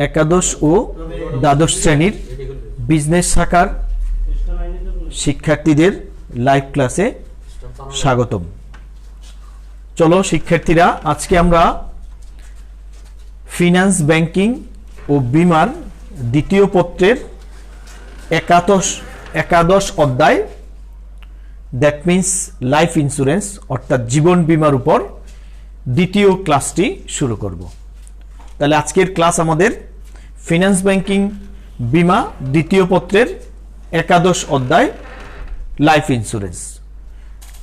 একাদশ ও দ্বাদশ শ্রেণীর বিজনেস শাখার শিক্ষার্থীদের লাইভ ক্লাসে স্বাগতম। চলো শিক্ষার্থীরা, আজকে আমরা ফিনান্স ব্যাংকিং ও বিমার দ্বিতীয় পত্রের একাদশ অধ্যায়, দ্যাট মিন্স লাইফ ইন্স্যুরেন্স অর্থাৎ জীবন বিমার উপর দ্বিতীয় ক্লাসটি শুরু করব। তাহলে আজকের ক্লাস আমাদের ফিনান্স ব্যাংকিং বিমা দ্বিতীয় পত্রের একাদশ অধ্যায় লাইফ ইন্স্যুরেন্স।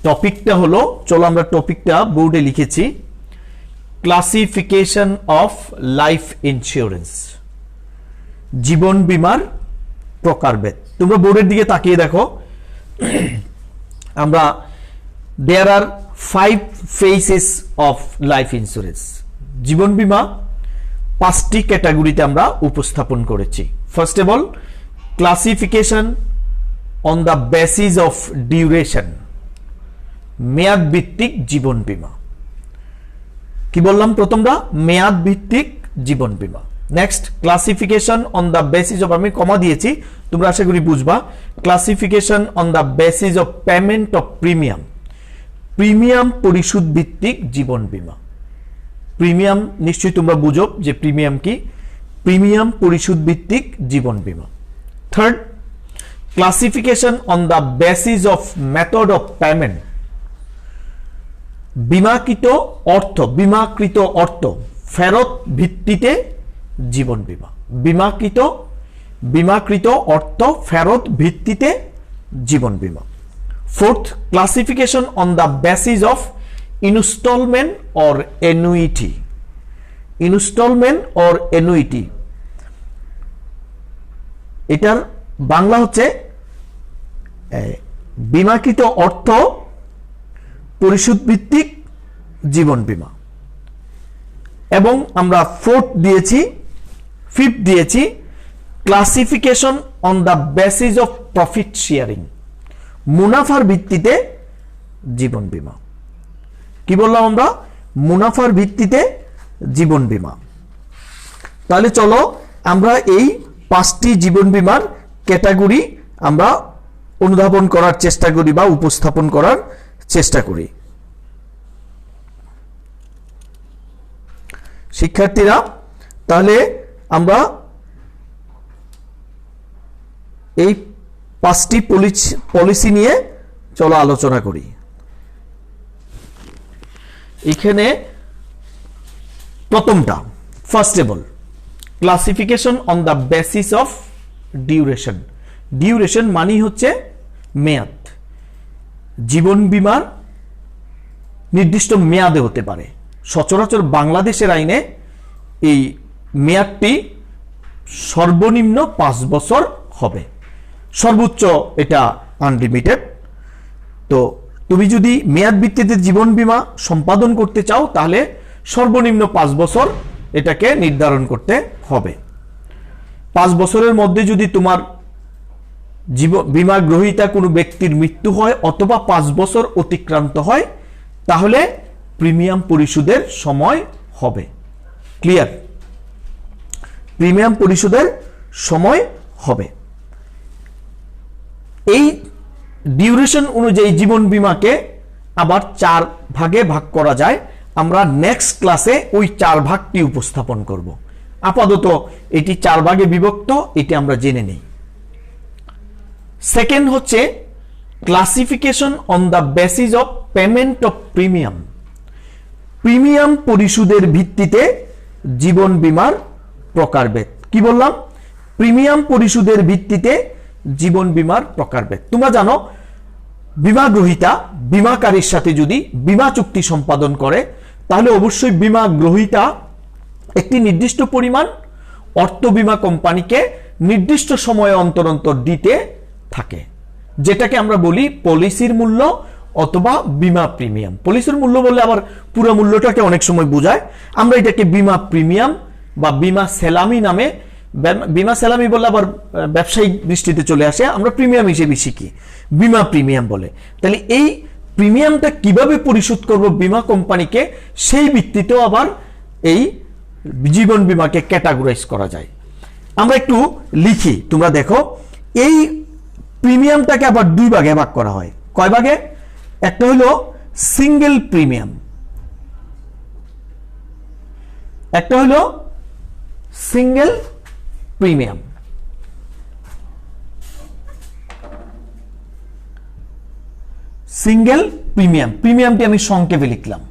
টপিকটা হলো, চলো আমরা টপিকটা বোর্ডে লিখেছি, ক্লাসিফিকেশন অফ লাইফ ইন্স্যুরেন্স, জীবন বিমার প্রকারভেদ। তোমরা বোর্ডের দিকে তাকিয়ে দেখো, আমরা দেয়ার আর 5 phases অফ লাইফ ইন্স্যুরেন্স। জীবন বিমা 5টি ক্যাটাগরিতে আমরা উপস্থাপন করেছি। First of all, classification on the basis of duration, মেয়াদ ভিত্তিক জীবন বীমা। কি বললাম প্রথমটা? মেয়াদ ভিত্তিক জীবন বীমা। Next, classification on the basis of, আমি কমা দিয়েছি, তোমরা আশা করি বুঝবা, classification on the basis of payment of premium, premium পরিশোধ ভিত্তিক জীবন বীমা। প্রিমিয়াম নিশ্চয়ই তোমরা বুঝো যে প্রিমিয়াম কি, প্রিমিয়াম পরিশোধ ভিত্তিক জীবন বীমা। Third, classification on the basis of method of payment, বিমাকৃত অর্থ ফেরত ভিত্তিতে জীবন বীমা। বিমাকৃত অর্থ ফেরত ভিত্তিতে জীবন বীমা। Fourth, classification on the basis of instalment or annuity, এটার বাংলা হচ্ছে বিমাকৃত অর্থ পরিশোধ ভিত্তিক জীবন বীমা। এবং আমরা ফিফথ দিয়েছি classification on the basis of profit sharing, মুনাফার ভিত্তিতে জীবন বীমা। কি বললাম আমরা? মুনাফার ভিত্তিতে জীবন বীমা। তাহলে চলো আমরা এই 5টি জীবন বীমার ক্যাটাগরি আমরা অনুধাবন করার চেষ্টা করি বা উপস্থাপন করার চেষ্টা করি। শিক্ষার্থীরা, তাহলে আমরা এই 5টি পলিসি নিয়ে চলো আলোচনা করি। এখানে প্রথমটা, first of all, classification on the basis of duration. Duration মানেই হচ্ছে মেয়াদ। জীবন বীমার নির্দিষ্ট মেয়াদে হতে পারে। সচরাচর বাংলাদেশের আইনে এই মেয়াদটি সর্বনিম্ন 5 বছর হবে, সর্বোচ্চ এটা আনলিমিটেড। তো তুমি যদি মেয়াদ ভিত্তিতে জীবন বীমা সম্পাদন করতে চাও তাহলে সর্বনিম্ন 5 বছর এটাকে নির্ধারণ করতে হবে। 5 বছরের মধ্যে যদি তোমার বীমা গ্রহীতা কোনো ব্যক্তির মৃত্যু হয় অথবা 5 বছর অতিক্রান্ত হয় তাহলে প্রিমিয়াম পরিশোধের সময় হবে। ক্লিয়ার? প্রিমিয়াম পরিশোধের সময় হবে। এই ডিউরেশন অনুযায়ী জীবন বীমাকে আবার 4 ভাগে ভাগ করা যায়। আমরা নেক্সট ক্লাসে ওই 4 ভাগটি উপস্থাপন করব। আপাতত এটি 4 ভাগে বিভক্ত, এটি আমরা জেনে নেই। সেকেন্ড হচ্ছে classification on the basis of payment of premium, premium পরিশোধের ভিত্তিতে জীবন বীমার প্রকারভেদ। কি বললাম? প্রিমিয়াম পরিশোধের ভিত্তিতে জীবন বীমার প্রকারভেদ। তোমরা জানো বীমা গ্রহীতা বীমাকারীর সাথে যদি বীমা চুক্তি সম্পাদন করে তাহলে অবশ্যই বীমা গ্রহীতা একটি নির্দিষ্ট পরিমাণ অর্থ বীমা কোম্পানিকে নির্দিষ্ট সময়ে অন্তর অন্তর দিতে থাকে, যেটাকে আমরা বলি পলিসির মূল্য অথবা বীমা প্রিমিয়াম। পলিসির মূল্য বললে আবার পুরো মূল্যটাকে অনেক সময় বোঝায়, আমরা এটাকে বীমা প্রিমিয়াম বা বীমা সেলামি নামে, বীমা সেলামি বললে আবার ব্যবসায়িক দৃষ্টিতে চলে আসে, আমরা প্রিমিয়াম হিসেবে শিখি, বীমা প্রিমিয়াম বলে। তাহলে এই প্রিমিয়ামটা কিভাবে পরিশোধ করব বীমা কোম্পানিকে, সেই ভিত্তিতেও আবার এই জীবন বীমাকে ক্যাটাগরাইজ করা যায়। আমরা একটু লিখি, তোমরা দেখো এই প্রিমিয়ামটাকে আবার দুই ভাগে ভাগ করা হয়। কয় ভাগে? একটা হলো সিঙ্গেল প্রিমিয়াম, একটা হলো সিঙ্গেল প্রিমিয়াম। সিঙ্গেল প্রিমিয়াম, প্রিমিয়ামটি আমি সংক্ষেপে লিখলাম।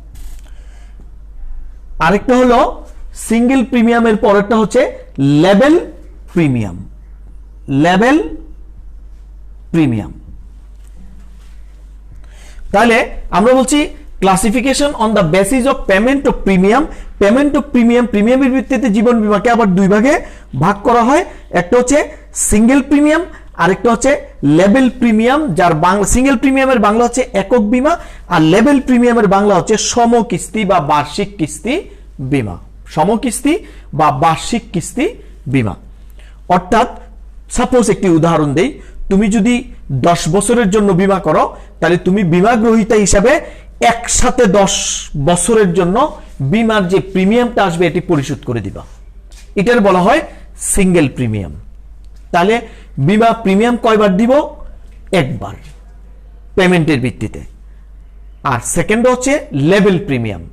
আরেকটা হলো সিঙ্গেল প্রিমিয়ামের পরেরটা হচ্ছে লেভেল প্রিমিয়াম, লেভেল প্রিমিয়াম। তাহলে আমরা বলছি classification on the basis of payment of premium. Payment of premium, প্রিমিয়ামের ভিত্তিতে জীবন বীমাকে আবার দুই ভাগে ভাগ করা হয়। একটা হচ্ছে সিঙ্গেল প্রিমিয়াম, আরেকটা হচ্ছে লেভেল প্রিমিয়াম, যার বাংলা সিঙ্গেল প্রিমিয়ামের বাংলা হচ্ছে একক বীমা, আর লেভেল প্রিমিয়ামের বাংলা হচ্ছে সমকিস্তি বা বার্ষিক কিস্তি বীমা, সমকিস্তি বা বার্ষিক কিস্তি বীমা। অর্থাৎ সাপোজ একটি উদাহরণ দেই, তুমি যদি 10 বছরের জন্য বীমা করো, তাহলে তুমি বীমা গ্রহীতা হিসাবে একসাথে 10 বছরের জন্য বীমার যে প্রিমিয়ামটা আসবে এটি পরিশোধ করে দিবা। এটার বলা হয় সিঙ্গেল প্রিমিয়াম। তাহলে বীমা প্রিমিয়াম কয়বার দিব? একবার পেমেন্টের ভিত্তিতে। আর সেকেন্ড হচ্ছে লেভেল প্রিমিয়াম,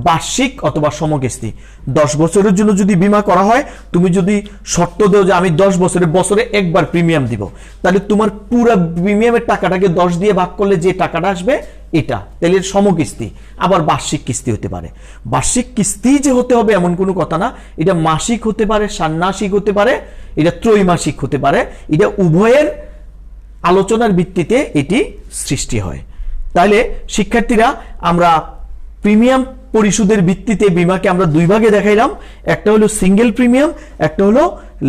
বার্ষিক অথবা সমকিস্তি। 10 বছরের জন্য যদি বীমা করা হয়, তুমি যদি শর্ত দেও যে আমি 10 বছরে একবার প্রিমিয়াম দিব, তাহলে তোমার পুরো প্রিমিয়ামের টাকাটাকে 10 দিয়ে ভাগ করলে যে টাকাটা আসবে এটা, তাহলে সমকিস্তি। আবার বার্ষিক কিস্তি হতে পারে। বার্ষিক কিস্তি যে হতে হবে এমন কোনো কথা না, এটা মাসিক হতে পারে, ষান্মাসিক হতে পারে, এটা ত্রৈমাসিক হতে পারে। এটা উভয়ের আলোচনার ভিত্তিতে এটি সৃষ্টি হয়। তাহলে শিক্ষার্থীরা, আমরা প্রিমিয়াম পরিশোধের ভিত্তিতে বীমাকে আমরা দুই ভাগে দেখাইলাম, একটা হলো সিঙ্গেল প্রিমিয়াম, একটা হলো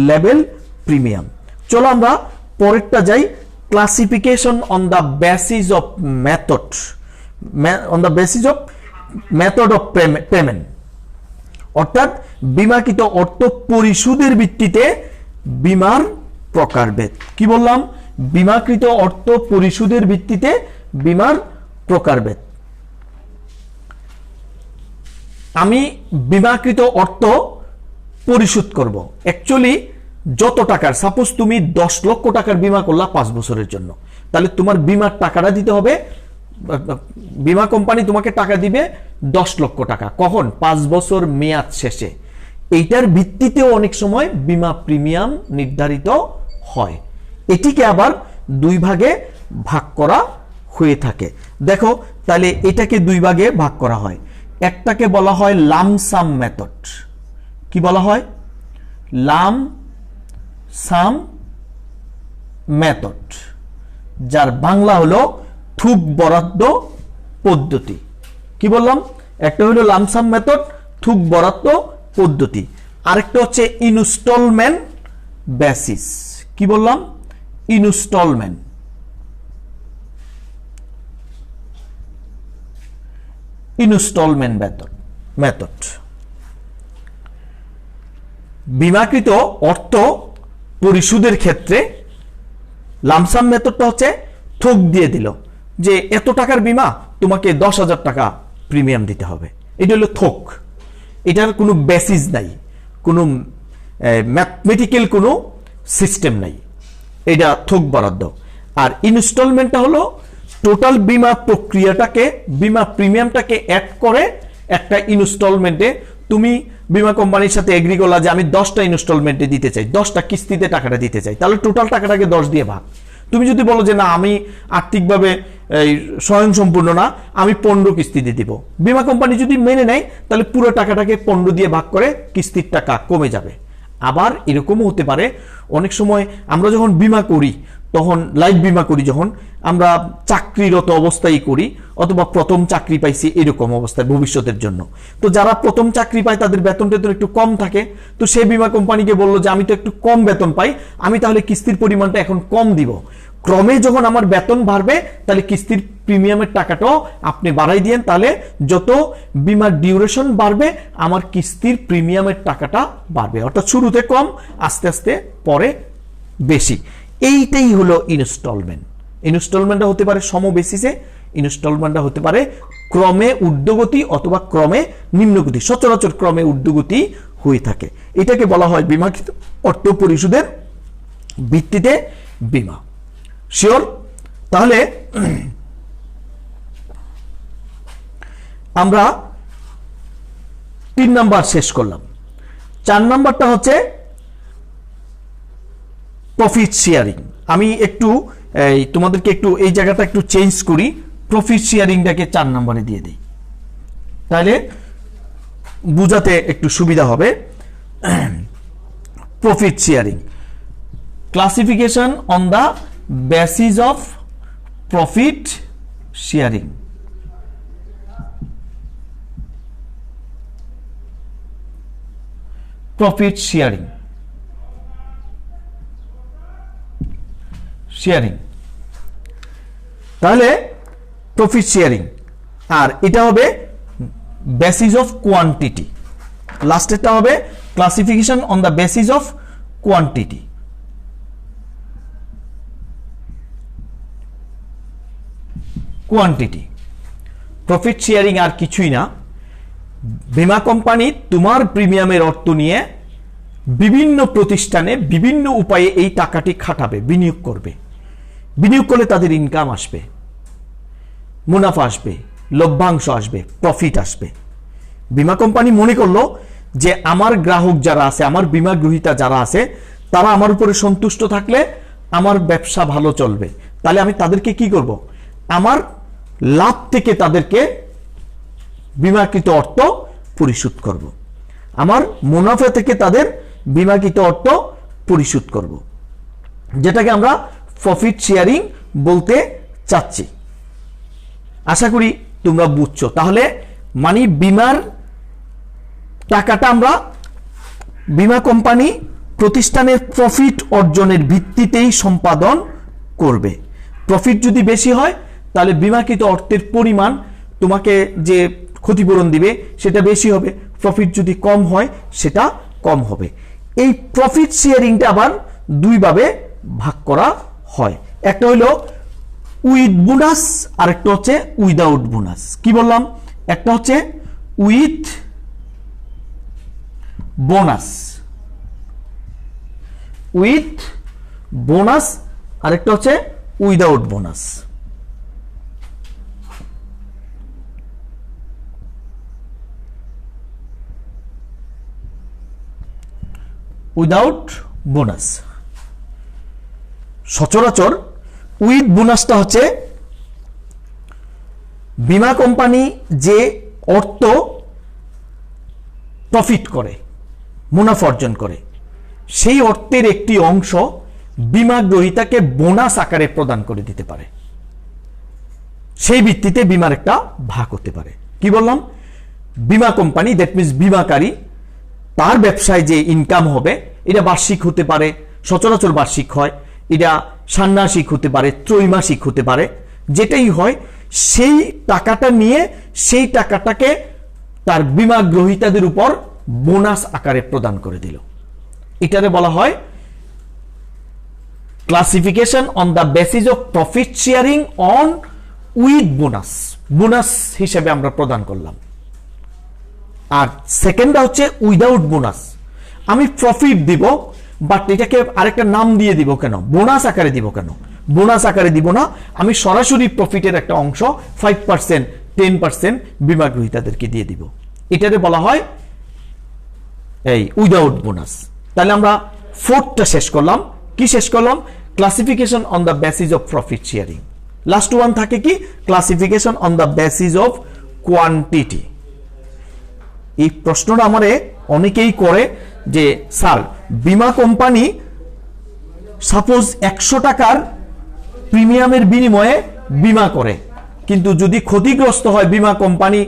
লেভেল প্রিমিয়াম। চলো আমরা পরেরটা যাই, classification on the basis of method, on the basis of method of payment. অর্থাৎ বীমাকৃত অর্থ পরিশোধের ভিত্তিতে বীমার প্রকারভেদ। কি বললাম? বীমাকৃত অর্থ পরিশোধের ভিত্তিতে বীমার প্রকারভেদ। আমি বীমাকৃত অর্থ পরিশোধ করব অ্যাকচুয়ালি যত টাকার, সাপোজ তুমি 10 লক্ষ টাকার বীমা করলা 5 বছরের জন্য, তাহলে তোমার বীমার টাকাটা দিতে হবে, বীমা কোম্পানি তোমাকে টাকা দিবে 10 লক্ষ টাকা। কখন? 5 বছর মেয়াদ শেষে। এইটার ভিত্তিতেও অনেক সময় বীমা প্রিমিয়াম নির্ধারিত হয়। এটিকে আবার দুই ভাগে ভাগ করা হয়ে থাকে। দেখো, তাহলে এটাকে দুই ভাগে ভাগ করা হয়। একটাকে বলা হয় লামসাম মেথড। কি বলা হয়? লামসাম মেথড, যার বাংলা হলো থুক বরাদ্দ পদ্ধতি। কি বললাম? একটা হলো লামসাম মেথড, থুক বরাদ্দ পদ্ধতি। আরেকটা হচ্ছে ইনস্টলমেন্ট বেসিস। কি বললাম? ইনস্টলমেন্ট। Instalment method. বীমাকৃত অর্থ পরিশোধের ক্ষেত্রে লামসাম মেথডটা হচ্ছে থোক দিয়ে দিল যে এত টাকার বীমা, তোমাকে 10,000 টাকা প্রিমিয়াম দিতে হবে। এটা হলো থোক। এটার কোনো বেসিস নাই, কোনো ম্যাথমেটিক্যাল কোনো সিস্টেম নাই, এটা থোক বরাদ্দ। আর ইনস্টলমেন্টটা হলো টোটাল বীমা প্রক্রিয়াটাকে, বীমা প্রিমিয়ামটাকে অ্যাড করে একটা ইনস্টলমেন্টে তুমি বীমা কোম্পানির সাথে এগ্রি করলা যে আমি 10টা ইনস্টলমেন্টে দিতে চাই, 10টা কিস্তিতে টাকাটা দিতে চাই, তাহলে টোটাল টাকাটাকে 10 দিয়ে ভাগ। তুমি যদি বলো যে না, আমি আর্থিকভাবে স্বয়ংসম্পূর্ণ না, আমি 15 কিস্তিতে দিব, বীমা কোম্পানি যদি মেনে নেয়, তাহলে পুরো টাকাটাকে 15 দিয়ে ভাগ করে কিস্তির টাকা কমে যাবে। আবার এরকমও হতে পারে, অনেক সময় আমরা যখন বীমা করি, তখন লাইফ বীমা করি, যখন আমরা চাকরিরত অবস্থায় করি অথবা প্রথম চাকরি পাইছি এরকম অবস্থায় ভবিষ্যতের জন্য, তো যারা প্রথম চাকরি পায় তাদের বেতনটা তো একটু কম থাকে, তো সেই বীমা কোম্পানিকে বললো যে আমি তো একটু কম বেতন পাই, আমি তাহলে কিস্তির পরিমাণটা এখন কম দিব। ক্রমে যখন আমার বেতন বাড়বে, তাহলে কিস্তির প্রিমিয়ামের টাকাটাও আপনি বাড়াই দিয়েন, তাহলে যত বীমার ডিউরেশন বাড়বে আমার কিস্তির প্রিমিয়ামের টাকাটা বাড়বে। অর্থাৎ শুরুতে কম, আস্তে আস্তে পরে বেশি। এইটাই হলো ইনস্টলমেন্ট। ইনস্টলমেন্টটা হতে পারে সম বেসিসে, ইনস্টলমেন্টটা হতে পারে ক্রমে ঊর্ধ্বগতি অথবা ক্রমে নিম্নগতি। সচরাচর ক্রমে ঊর্ধ্বগতি হয়ে থাকে। এটাকে বলা হয় বিমাকৃত অর্থ পরিশোধের ভিত্তিতে বীমা। শিওর? তাহলে আমরা 3 নাম্বার শেষ করলাম। 4 নাম্বারটা হচ্ছে প্রফিট শেয়ারিং। আমি একটু তোমাদেরকে একটু এই জায়গাটা একটু চেঞ্জ করি, প্রফিট শেয়ারিংটাকে 4 নম্বরে দিয়ে দিই, তাহলে বুঝাতে একটু সুবিধা হবে। Profit sharing, classification on the basis of profit sharing. Profit sharing, sharing, তাহলে প্রফিট শেয়ারিং, আর এটা হবে বেসিস অফ কোয়ান্টিটি। লাস্টেরটা হবে classification on the basis of quantity. Quantity profit sharing আর কিছুই না, বীমা কোম্পানি তোমার প্রিমিয়ামের অর্থ নিয়ে বিভিন্ন প্রতিষ্ঠানে বিভিন্ন উপায়ে এই টাকাটি খাটাবে, বিনিয়োগ করবে। বিনিয়োগ করলে তাদের ইনকাম আসবে, মুনাফা আসবে, লভ্যাংশ আসবে, প্রফিট আসবে। বীমা কোম্পানি মনে করলো যে আমার গ্রাহক যারা আছে, আমার বীমা গ্রহীতা যারা আছে, তারা আমার উপরে সন্তুষ্ট থাকলে আমার ব্যবসা ভালো চলবে, তাহলে আমি তাদেরকে কি করব, আমার লাভ থেকে তাদেরকে বীমাকৃত অর্থ পরিশোধ করব, আমার মুনাফা থেকে তাদের বীমাকৃত অর্থ পরিশোধ করব, যেটাকে আমরা প্রফিট শেয়ারিং বলতে চাচ্ছি। আশা করি তোমরা বুঝছো। তাহলে মানে বীমার টাকাটা আমরা বীমা কোম্পানি প্রতিষ্ঠানের প্রফিট অর্জনের ভিত্তিতেই সম্পাদন করবে। প্রফিট যদি বেশি হয় তাহলে বীমাকৃত অর্থের পরিমাণ তোমাকে যে ক্ষতিপূরণ দিবে সেটা বেশি হবে, প্রফিট যদি কম হয় সেটা কম হবে। এই প্রফিট শেয়ারিংটা আবার দুইভাবে ভাগ করা হয়, একটা হলো উইথ বোনাস আর একটা হচ্ছে উইদাউট বোনাস। কি বললাম? একটা হচ্ছে উইথ বোনাস, উইথ বোনাস, আর একটা হচ্ছে উইদাউট বোনাস। উইদাউট বোনাস সচরাচর উইথ বোনাসটা হচ্ছে বীমা কোম্পানি যে অর্থ প্রফিট করে, মুনাফা অর্জন করে, সেই অর্থের একটি অংশ বীমা গ্রহীতাকে বোনাস আকারে প্রদান করে দিতে পারে। সেই ভিত্তিতে বীমার একটা ভাগ হতে পারে। কি বললাম? বীমা কোম্পানি, দ্যাট মিনস বীমাকারী, তার ব্যবসায় যে ইনকাম হবে এটা বার্ষিক হতে পারে, সচরাচর বার্ষিক হয়, এটা ষান্মাসিক হতে পারে, ত্রৈমাসিক হতে পারে, যেটাই হয় সেই টাকাটা নিয়ে সেই টাকাটাকে তার বীমা গ্রহীতাদের উপর বোনাস আকারে প্রদান করে দিল। এটারে বলা হয় classification on the basis of profit sharing on with bonus. Bonus হিসেবে আমরা প্রদান করলাম। আর সেকেন্ডটা হচ্ছে উইদাউট বোনাস। আমি প্রফিট দিব, বাট এটাকে আরেকটা নাম দিয়ে দিব কেন? বোনাস আকারে দিব কেন? বোনাস আকারে দিব না, আমি সরাসরি প্রফিটের একটা অংশ 5%, 10% বীমা গ্রহীতাদেরকে দিয়ে দিব। এটারে বলা হয় এই উইদাউট বোনাস। তাহলে আমরা ফোর্থটা শেষ করলাম। কি শেষ করলাম? Classification on the basis of profit sharing. Last one থাকে কি? Classification on the basis of quantity. এই প্রশ্নটা আমারে অনেকেই করে যে স্যার, বীমা কোম্পানি সাপোজ 100 টাকার প্রিমিয়ামের বিনিময়ে বীমা করে, কিন্তু যদি ক্ষতিগ্রস্ত হয় বীমা কোম্পানি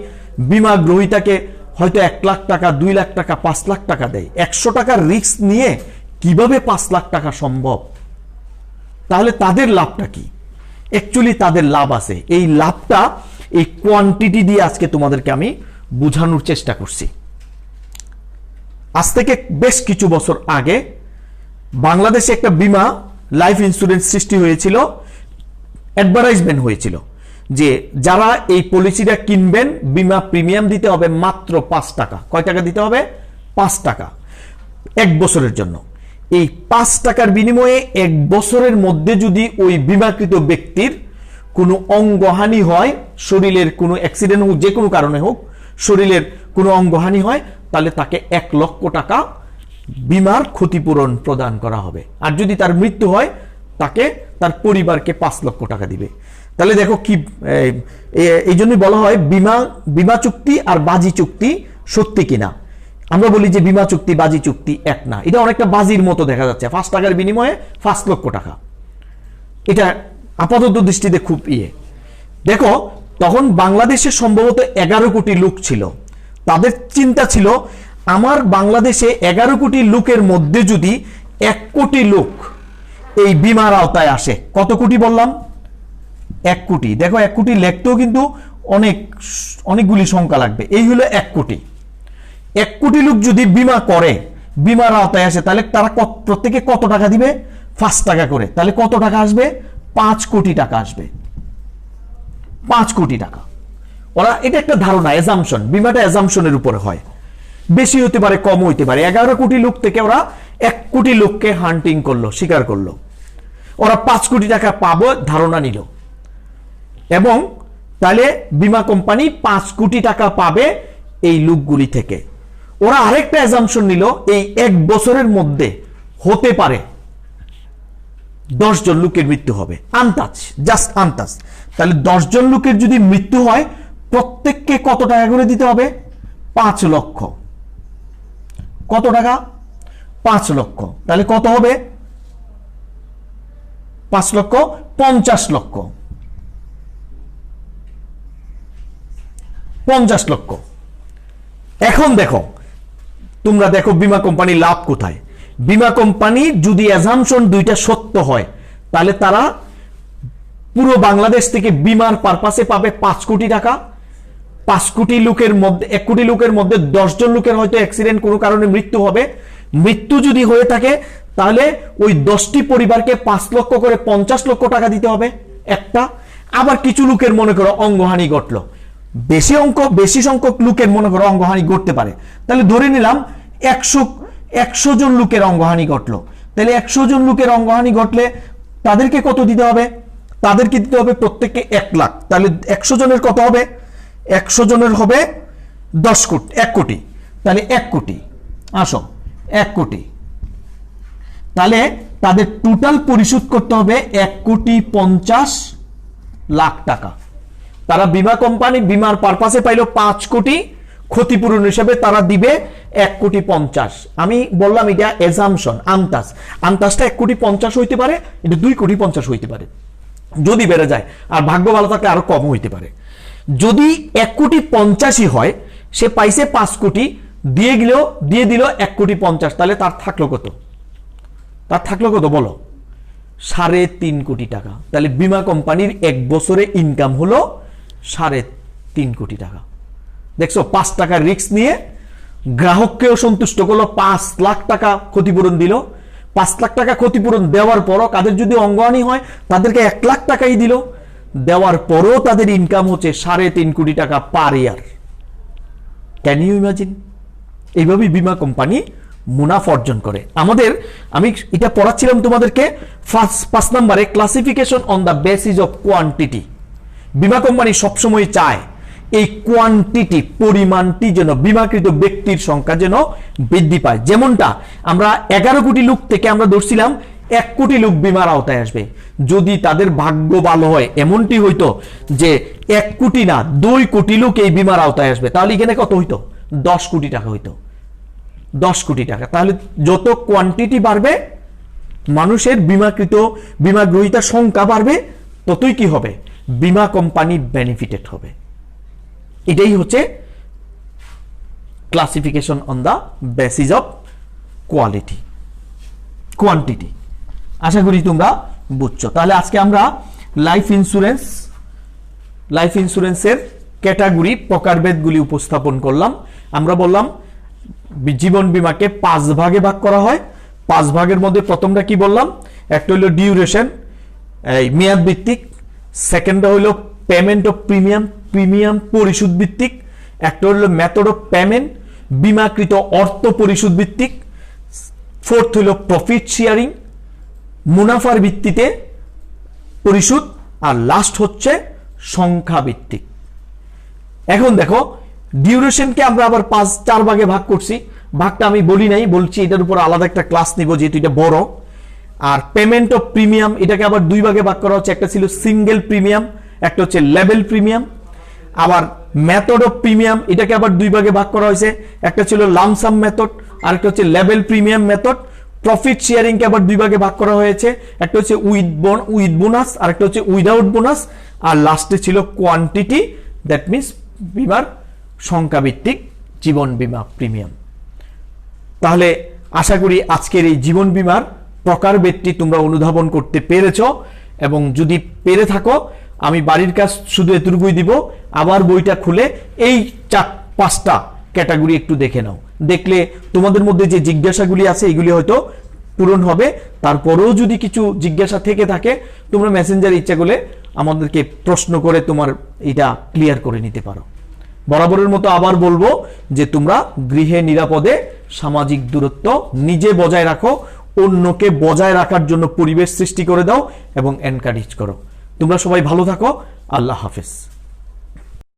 বীমা গ্রহীতাকে হয়তো 1 লাখ টাকা, 2 লাখ টাকা, 5 লাখ টাকা দেয়। 100 টাকার রিস্ক নিয়ে কিভাবে 5 লাখ টাকা সম্ভব? তাহলে তাদের লাভটা কি? অ্যাকচুয়ালি তাদের লাভ আছে। এই লাভটা এই কোয়ান্টিটি দিয়ে আজকে তোমাদেরকে আমি বোঝানোর চেষ্টা করছি। আজ থেকে বেশ কিছু বছর আগে বাংলাদেশে একটা বীমা লাইফ ইন্স্যুরেন্স সৃষ্টি হয়েছিল, অ্যাডভার্টাইজমেন্ট হয়েছিল যে যারা এই পলিসিটা কিনবেন বীমা প্রিমিয়াম দিতে হবে মাত্র 5 টাকা। কয় টাকা দিতে হবে? 5 টাকা 1 বছরের জন্য। এই 5 টাকার বিনিময়ে 1 বছরের মধ্যে যদি ওই বীমাকৃত ব্যক্তির কোনো অঙ্গহানি হয়, শরীরের কোনো অ্যাক্সিডেন্ট হোক, যে কোনো কারণে হোক শরীরের কোনো অঙ্গহানি হয়, তাহলে তাকে 1 লক্ষ টাকা বিমার ক্ষতিপূরণ প্রদান করা হবে। আর যদি তার মৃত্যু হয়, তাকে তার পরিবারকে 5 লক্ষ টাকা দিবে। তাহলে দেখো কি, এই জন্যই বলা হয় বিমা চুক্তি আর বাজি চুক্তি সত্যি কিনা। আমরা বলি যে বিমা চুক্তি বাজি চুক্তি এক না, এটা অনেকটা বাজির মতো দেখা যাচ্ছে। 5 টাকার বিনিময়ে 5 লক্ষ টাকা, এটা আপাতত দৃষ্টিতে খুব দেখো তখন বাংলাদেশে সম্ভবত 11 কোটি লোক ছিল। তাদের চিন্তা ছিল, আমার বাংলাদেশে 11 কোটি লোকের মধ্যে যদি 1 কোটি লোক এই বিমার আওতায় আসে, কত কোটি বললাম? 1 কোটি। দেখো 1 কোটি লিখতেও কিন্তু অনেকগুলি সংখ্যা লাগবে। এই হলো 1 কোটি। 1 কোটি লোক যদি বিমা করে, বিমার আওতায় আসে, তাহলে তারা প্রত্যেকে কত টাকা দিবে? 5 টাকা করে। তাহলে কত টাকা আসবে? 5 কোটি টাকা আসবে। 5 কোটি টাকা। ওরা, এটা একটা ধারণা, অ্যাজাম্পশন। বিমাটা অ্যাজাম্পশনের উপরে হয়, বেশি হতে পারে, কম হতে পারে। 11 কোটি লোক থেকে ওরা 1 কোটি লোককে হান্টিং করলো, শিকার করলো। ওরা 5 কোটি টাকা পাবো ধারণা নিল, এবং তাহলে বিমা কোম্পানি 5 কোটি টাকা পাবে এই লোকগুলি থেকে। ওরা আরেকটা অ্যাজাম্পশন নিল, এই 1 বছরের মধ্যে হতে পারে 10 জন লোকের মৃত্যু হবে। আন্দাজ, জাস্ট আন্দাজ। তাহলে 10 জন লোকের যদি মৃত্যু হয়, প্রত্যেককে কত টাকা করে দিতে হবে? 5 লক্ষ। কত টাকা? 5 লক্ষ। তাহলে কত হবে? 5 লক্ষ 50 লক্ষ। 50 লক্ষ। এখন দেখো, তোমরা দেখো বিমা কোম্পানি লাভ কোথায়। বিমা কোম্পানি যদি অ্যাজাম্পশন দুইটা সত্য হয়, তাহলে তারা পুরো বাংলাদেশ থেকে বিমার পারপাসে পাবে 5 কোটি টাকা। 5 কোটি লোকের মধ্যে, 1 কোটি লোকের মধ্যে 10 জন লোকের হয়তো অ্যাক্সিডেন্ট কোনো কারণে মৃত্যু হবে। মৃত্যু যদি হয়ে থাকে, তাহলে ওই 10টি পরিবারকে 5 লক্ষ করে 50 লক্ষ টাকা দিতে হবে একটা। আবার কিছু লোকের মনে করো অঙ্গহানি ঘটলো, বেশি সংখ্যক লোকের মনে করো অঙ্গহানি ঘটতে পারে। তাহলে ধরে নিলাম 100 জন লোকের অঙ্গহানি ঘটলো। তাহলে 100 জন লোকের অঙ্গহানি ঘটলে তাদেরকে কত দিতে হবে? তাদেরকে দিতে হবে প্রত্যেককে 1 লাখ। তাহলে 100 জনের কত হবে? 100 জনের হবে 10 কোটি, 1 কোটি। তাহলে 1 কোটি, আসো 1 কোটি। তাহলে তাদের টোটাল পরিশোধ করতে হবে 1,50,00,000 টাকা। তারা বিমা কোম্পানি বিমার পারপাসে পাইলো 5 কোটি, ক্ষতিপূরণ হিসেবে তারা দিবে 1,50,00,000। আমি বললাম এটা অ্যাজাম্পশন, আন্দাজ। আন্দাজটা 1,50,00,000 হইতে পারে, এটা 2,50,00,000 হইতে পারে যদি বেড়ে যায়, আর ভাগ্য ভালো থাকলে আরো কম হইতে পারে। যদি 1,50,00,000 হয়, সে পাইছে 5 কোটি, দিয়ে দিল 1,50,00,000, তাহলে তার থাকলো কত? তার থাকলো কত বলো? 3.5 কোটি টাকা। তাহলে বিমা কোম্পানির 1 বছরে ইনকাম হলো 3.5 কোটি টাকা। দেখছো, 5 টাকার রিস্ক নিয়ে গ্রাহককেও সন্তুষ্ট করলো, 5 লাখ টাকা ক্ষতিপূরণ দিল। 5 লাখ টাকা ক্ষতিপূরণ দেওয়ার পরও কাদের যদি অঙ্গহানি হয়, তাদেরকে 1 লাখ টাকাই দিল। দেওয়ার পরও তাদের ইনকাম হচ্ছে 3.5 কোটি টাকা per year. Can you imagine? এইভাবেই বিমা কোম্পানি মুনাফা অর্জন করে। আমি এটা পড়াচ্ছিলাম তোমাদেরকে 5 নম্বরে, classification on the basis of quantity. বিমা কোম্পানি সবসময় চায় এই কোয়ান্টিটি, পরিমাণটি যেন, বিমাকৃত ব্যক্তির সংখ্যা যেন বৃদ্ধি পায়। যেমনটা আমরা 11 কোটি লোক থেকে আমরা ধরছিলাম 1 কোটি লোক বিমার আওতায় আসবে। যদি তাদের ভাগ্য ভালো হয়, এমনটি হইতো যে 1 কোটি না 2 কোটি লোক এই বিমার আওতায় আসবে, তাহলে এখানে কত হইতো? 10 কোটি টাকা হইতো। 10 কোটি টাকা। তাহলে যত কোয়ান্টিটি বাড়বে, মানুষের বিমা গ্রহীতার সংখ্যা বাড়বে, ততই কি হবে? বিমা কোম্পানি বেনিফিটেড হবে। এটাই হচ্ছে classification on the basis of quantity. আশা করি তোমরা বুঝছো। তাহলে আজকে আমরা লাইফ ইন্স্যুরেন্সের ক্যাটাগরি, প্রকারভেদগুলি উপস্থাপন করলাম। আমরা বললাম জীবন বীমাকে 5 ভাগে ভাগ করা হয়। 5 ভাগের মধ্যে প্রথমটা কি বললাম? একটা হলো ডিউরেশন, এই মেয়াদ ভিত্তিক। সেকেন্ডটা হলো পেমেন্ট অফ প্রিমিয়াম পরিশোধ ভিত্তিক। একটা হলো মেথড অফ পেমেন্ট, বিমাকৃত অর্থ পরিশোধ ভিত্তিক, ফোর্থ হলো প্রফিট শেয়ারিং, মুনাফার ভিত্তিতে পরিশোধ, আর লাস্ট হচ্ছে সংখ্যা ভিত্তিক। এখন দেখো ডিউরেশনকে আমরা আবার 4 ভাগে ভাগ করছি। ভাগটা আমি বলি নাই, বলছি এটার উপর আলাদা একটা ক্লাস নিব যেহেতু এটা বড়। আর পেমেন্ট অফ প্রিমিয়াম এটাকে আবার 2 ভাগে ভাগ করা হচ্ছে, একটা ছিল সিঙ্গেল প্রিমিয়াম, একটা হচ্ছে লেভেল প্রিমিয়াম। আবার মেথড অফ প্রিমিয়াম এটাকে আবার 2 ভাগে ভাগ করা হয়েছে, একটা ছিল লামসাম মেথড আর একটা হচ্ছে level premium method. Profit sharing কে আবার 2 ভাগে ভাগ করা হয়েছে, একটা হচ্ছে উইথ বোনাস আর একটা হচ্ছে উইদাউট বোনাস। আর লাস্টে ছিল কোয়ান্টিটি, দ্যাট মিন্স বিমার সংখ্যা ভিত্তিক জীবন বীমা প্রিমিয়াম। তাহলে আশা করি আজকের এই জীবন বীমার প্রকারভেদটি তোমরা অনুধাবন করতে পেরেছো, এবং যদি পেরে থাকো আমি বাড়ির কাজ শুধু এতটুকুই দিব, আবার বইটা খুলে এই 4-5টা ক্যাটাগরি একটু দেখে নাও। দেখলে তোমাদের মধ্যে যে জিজ্ঞাসাগুলি আছে এগুলি হয়তো পূরণ হবে। তারপরেও যদি কিছু জিজ্ঞাসা থেকে থাকে তোমরা মেসেঞ্জারে ইচ্ছা করলে আমাদেরকে প্রশ্ন করে তোমার এটা ক্লিয়ার করে নিতে পারো। বরাবরের মতো আবার বলবো যে তোমরা গৃহে নিরাপদে সামাজিক দূরত্ব নিজে বজায় রাখো, অন্যকে বজায় রাখার জন্য পরিবেশ সৃষ্টি করে দাও এবং এনকারেজ করো। তোমরা সবাই ভালো থাকো। আল্লাহ হাফেজ।